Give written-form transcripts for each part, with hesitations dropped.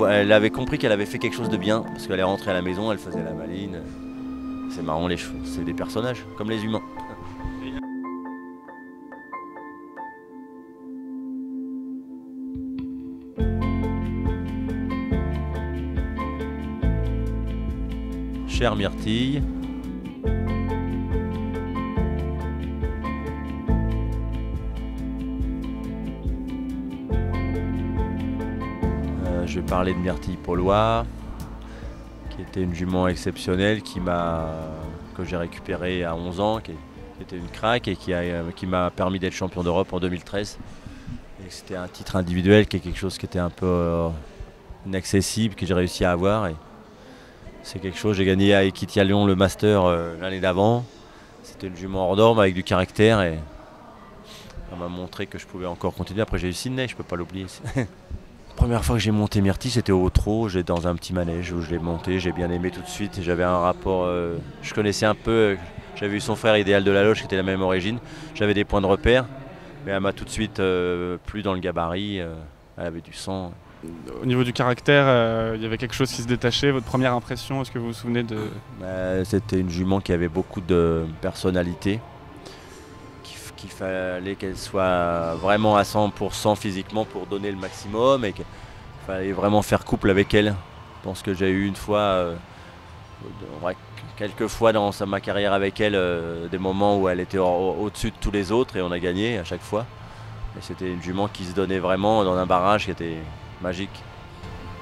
elle avait compris qu'elle avait fait quelque chose de bien, parce qu'elle est rentrée à la maison, elle faisait la maline. C'est marrant, les chevaux, c'est des personnages, comme les humains. Chère Myrtille, je vais parler de Myrtille Paulois, qui était une jument exceptionnelle que j'ai récupérée à 11 ans, qui était une craque et qui m'a permis d'être champion d'Europe en 2013. Et c'était un titre individuel qui est quelque chose qui était un peu inaccessible, que j'ai réussi à avoir. Et c'est quelque chose, j'ai gagné à Equity à Lyon le Master l'année d'avant. C'était une jument hors norme avec du caractère et ça m'a montré que je pouvais encore continuer. Après j'ai eu Sydney, je ne peux pas l'oublier. La première fois que j'ai monté Myrtille, c'était au trot, j'étais dans un petit manège où je l'ai monté, j'ai bien aimé tout de suite. J'avais un rapport, je connaissais un peu, j'avais eu son frère idéal de la loge qui était de la même origine. J'avais des points de repère, mais elle m'a tout de suite plu dans le gabarit, elle avait du sang. Au niveau du caractère, il y avait quelque chose qui se détachait. Votre première impression, est-ce que vous vous souvenez de... C'était une jument qui avait beaucoup de personnalité, qu'il fallait qu'elle soit vraiment à 100% physiquement pour donner le maximum et qu'il fallait vraiment faire couple avec elle. Je pense que j'ai eu une fois, quelques fois dans ma carrière avec elle, des moments où elle était au-dessus de tous les autres et on a gagné à chaque fois. Et c'était une jument qui se donnait vraiment dans un barrage qui était magique.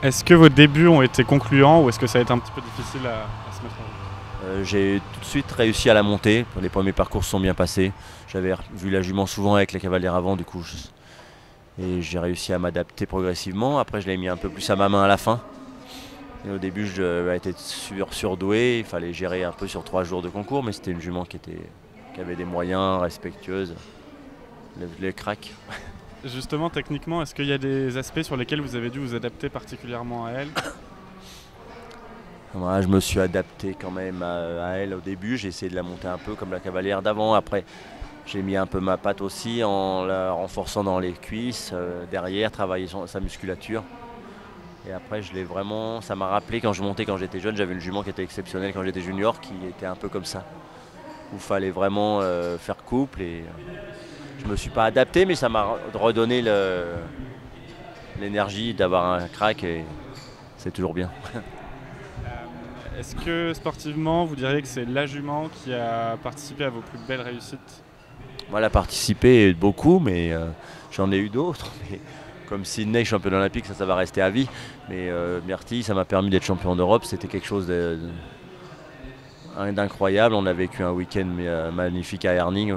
Est-ce que vos débuts ont été concluants ou est-ce que ça a été un petit peu difficile à se mettre en route? J'ai tout de suite réussi à la monter. Les premiers parcours se sont bien passés. J'avais vu la jument souvent avec la cavalière avant, du coup, et j'ai réussi à m'adapter progressivement. Après, je l'ai mis un peu plus à ma main à la fin. Et au début, je été surdoué. Il fallait gérer un peu sur 3 jours de concours, mais c'était une jument qui avait des moyens, respectueuse. Les cracks. Justement, techniquement, est-ce qu'il y a des aspects sur lesquels vous avez dû vous adapter particulièrement à elle? Moi, je me suis adapté quand même à elle au début. J'ai essayé de la monter un peu comme la cavalière d'avant. Après, j'ai mis un peu ma patte aussi en la renforçant dans les cuisses, derrière, travailler sa musculature. Et après, ça m'a rappelé quand je montais quand j'étais jeune, j'avais une jument qui était exceptionnelle quand j'étais junior, qui était un peu comme ça. Où il fallait vraiment faire couple. Et je ne me suis pas adapté, mais ça m'a redonné l'énergie d'avoir un crack et c'est toujours bien. Est-ce que sportivement, vous diriez que c'est la jument qui a participé à vos plus belles réussites? Moi, elle a participé beaucoup, mais j'en ai eu d'autres. Mais comme Sydney, champion olympique, ça va rester à vie. Mais Myrtille, ça m'a permis d'être champion d'Europe. C'était quelque chose d'incroyable. On a vécu un week-end magnifique à Herning.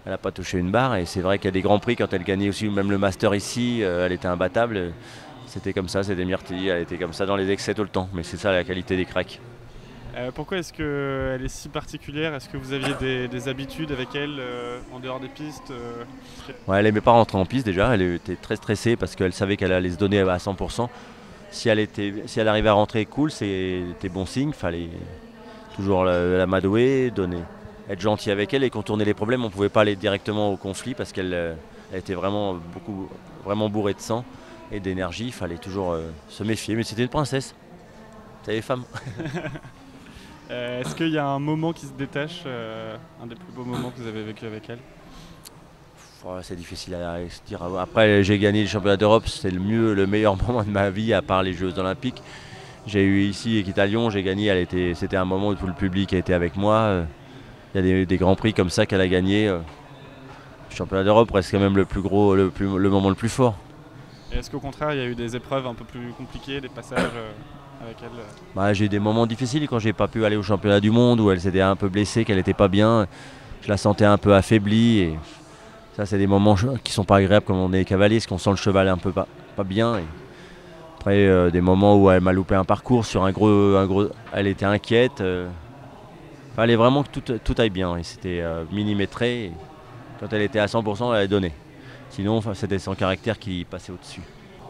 Elle n'a pas touché une barre. Et c'est vrai qu'il y a des grands prix, quand elle gagnait aussi, même le Master ici, elle était imbattable. C'était comme ça, c'était Myrtille. Elle était comme ça dans les excès tout le temps. Mais c'est ça la qualité des cracks. Pourquoi est-ce qu'elle est si particulière? Est-ce que vous aviez des habitudes avec elle en dehors des pistes? Ouais, elle n'aimait pas rentrer en piste déjà, elle était très stressée parce qu'elle savait qu'elle allait se donner à 100%. Si elle arrivait à rentrer cool, c'était bon signe, il fallait toujours l'amadouer, être gentil avec elle et contourner les problèmes. On ne pouvait pas aller directement au conflit parce qu'elle était vraiment bourrée de sang et d'énergie, il fallait toujours se méfier. Mais c'était une princesse, c'était les femmes. Est-ce qu'il y a un moment qui se détache, un des plus beaux moments que vous avez vécu avec elle? C'est difficile à se dire. Après, j'ai gagné le championnat d'Europe, c'était le meilleur moment de ma vie à part les Jeux Olympiques. J'ai eu ici Equity à Lyon, j'ai gagné, c'était un moment où tout le public a été avec moi. Il y a des grands prix comme ça qu'elle a gagné. Le championnat d'Europe reste quand même le moment le plus fort. Et est-ce qu'au contraire, il y a eu des épreuves un peu plus compliquées, des passages avec elle? J'ai eu des moments difficiles quand j'ai pas pu aller au championnat du monde, où elle s'était un peu blessée, qu'elle n'était pas bien. Je la sentais un peu affaiblie. Et ça, c'est des moments qui sont pas agréables quand on est cavalier, parce qu'on sent le cheval un peu pas bien. Et après, des moments où elle m'a loupé un parcours sur un gros, elle était inquiète. Fallait vraiment que tout aille bien. Et c'était millimétré. Et quand elle était à 100%, elle avait donné. Sinon, c'était son caractère qui passait au-dessus.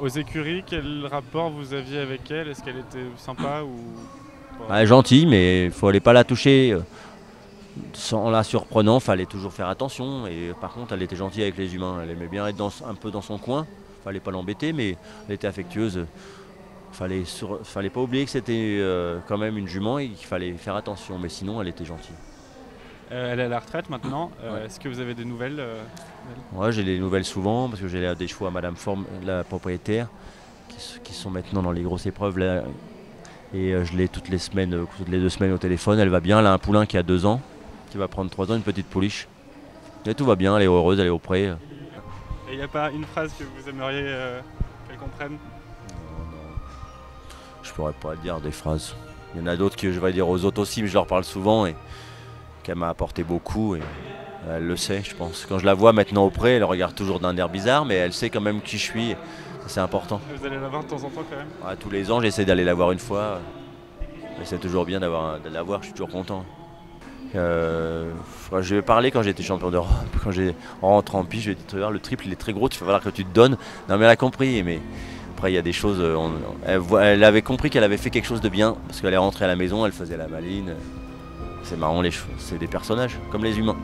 Aux écuries, quel rapport vous aviez avec elle? Est-ce qu'elle était sympa ou... Gentille, mais il ne fallait pas la toucher. Sans la surprenant, il fallait toujours faire attention. Et par contre, elle était gentille avec les humains. Elle aimait bien être un peu dans son coin. Il ne fallait pas l'embêter, mais elle était affectueuse. Fallait pas oublier que c'était quand même une jument et qu'il fallait faire attention, mais sinon elle était gentille. Elle est à la retraite maintenant. Ouais. Est-ce que vous avez des nouvelles d'elle? Ouais, j'ai des nouvelles souvent parce que j'ai des chevaux à Madame Forme, la propriétaire, qui sont maintenant dans les grosses épreuves là. Et je l'ai toutes les 2 semaines au téléphone. Elle va bien. Elle a un poulain qui a 2 ans, qui va prendre 3 ans, une petite pouliche. Et tout va bien, elle est heureuse, elle est au pré. Et il n'y a pas une phrase que vous aimeriez qu'elle comprenne? Non, non. Je pourrais pas dire des phrases. Il y en a d'autres que je vais dire aux autres aussi, mais je leur parle souvent et qu'elle m'a apporté beaucoup et elle le sait, je pense. Quand je la vois maintenant au pré, elle regarde toujours d'un air bizarre, mais elle sait quand même qui je suis. Ça, c'est important. Vous allez la voir de temps en temps quand même? Ouais, tous les ans, j'essaie d'aller la voir une fois. Mais c'est toujours bien de la voir, je suis toujours content. Je vais parler quand j'étais champion d'Europe. En rentrant en piste, je lui ai dit, le triple il est très gros, il va falloir que tu te donnes. Non mais elle a compris, mais après il y a des choses. Elle avait compris qu'elle avait fait quelque chose de bien, parce qu'elle est rentrée à la maison, elle faisait la maline. C'est marrant les chevaux, c'est des personnages, comme les humains.